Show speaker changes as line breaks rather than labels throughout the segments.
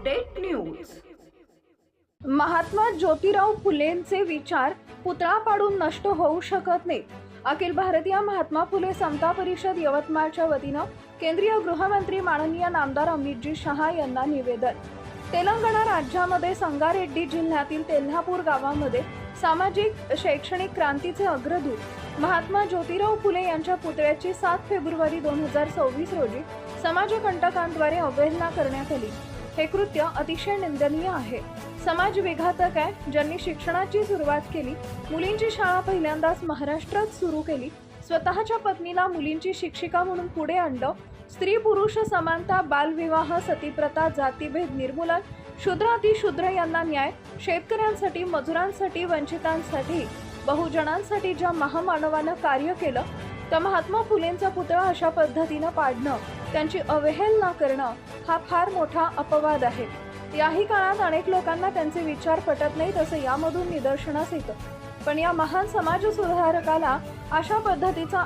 Update news.
Mahatma Jyotirao फुलेंचे विचार पुतळा पाडून नष्ट होऊ शकत नाही। अखिल भारतीय महात्मा फुले समता परिषद यवतमाळच्या वतीनं केंद्रीय गृहमंत्री माननीय नामदार अमितजी शहा यांना निवेदन। तेलंगणा राज्यामध्ये संगारेड्डी जिल्ह्यातील तेल्हापूर गावामध्ये सामाजिक शैक्षणिक क्रांतीचे अग्रदूत महात्मा ज्योतिराव फुले यांच्या पुतळ्याची 7 फेब्रुवारी 2026 रोजी समाजकंटकांद्वारे अवहेलना करण्यात आली। हे कृत्य अतिशय निंदनीय आहे, समाज विघातक आहे। ज्यांनी शिक्षणाची सुरुवात केली, मुलींची शाळा पहिल्यांदाच महाराष्ट्रात सुरू केली, स्वतःच्या पत्नीला मुलींची शिक्षिका म्हणून पुढे आणलं, स्त्री पुरुष समानता, बालविवाह, सतीप्रथा, जातीभेद निर्मूलन, शूद्रातिशूद्र यांना न्याय, शेतकऱ्यांसाठी, मजुरांसाठी, वंचितांसाठी, बहुजनांसाठी ज्या महामानवानं कार्य केलं, त्या महात्मा फुलेंचा पुतळा अशा पद्धतीनं पाडणं, त्यांची अवहेलना करणं हा फार मोठा अपवाद आहे। याही काळात अनेक लोकांना त्यांचे विचार पटत नाहीत असं यामधून निदर्शनास येतं, पण या महान समाज सुधारकाला अशा पद्धतीचा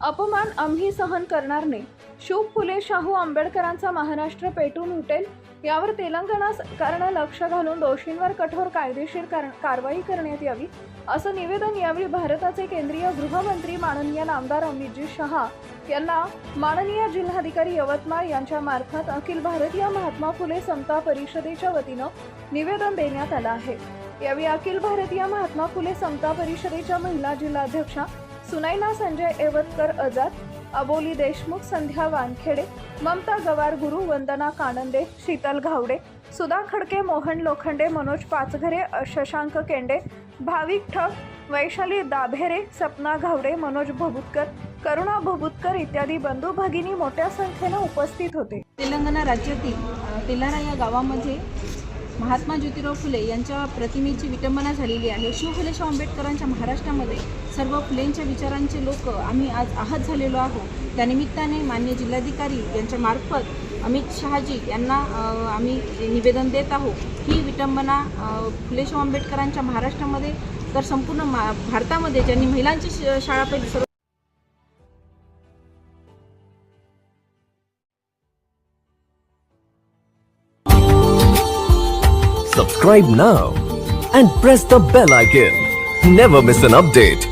अपमान आम्ही सहन करणार नाही। शुभ फुले शाहू आंबेडकरांचा महाराष्ट्र पेटून उठेल, यावर तेलंगणा सरकारनं लक्ष घालून दोषींवर कठोर कायदेशीर कारवाई करण्यात यावी असं निवेदन यावेळी भारताचे केंद्रीय गृहमंत्री माननीय नामदार अमितजी शहा यांना माननीय जिल्हाधिकारी यवतमाळ यांच्या मार्फत अखिल भारतीय महात्मा फुले समता परिषदेच्या वतीनं निवेदन देण्यात आलं आहे। यावेळी अखिल भारतीय महात्मा फुले समता परिषदेच्या महिला जिल्हाध्यक्षा सुनैना संजय एवतकर आजाद, अबोली देशमुख, संध्या वानखेडे, ममता गवार गुरु, वंदना कानंदे, शीतल घावडे, सुधा खडके, मोहन लोखंडे, मनोज पाचघरे, शशांक केंडे, भाविक ठक, वैशाली दाभेरे, सपना घावडे, मनोज भबुतकर, करुणा भबुतकर इत्यादी बंधू भगिनी मोठ्या संख्येने उपस्थित होते।
तेलंगणा राज्यातील तेलारा या गावामध्ये महात्मा ज्योतिराव फुले यांच्या प्रतिमेची विटंबना झालेली आहे। शिव फुले शाहू आंबेडकरांच्या महाराष्ट्रामध्ये सर्व फुलेंच्या विचारांचे लोक आम्ही आज आहत झालेलो आहोत। त्यानिमित्ताने माननीय जिल्हाधिकारी यांच्या मार्फत अमित शहाजी यांना आम्ही निवेदन देत आहोत। ही विटंबना फुले शाहू आंबेडकरांच्या महाराष्ट्रामध्ये तर संपूर्ण भारतामध्ये ज्यांनी महिलांची शाळा पहिली
Subscribe now and press the bell icon. Never miss an update.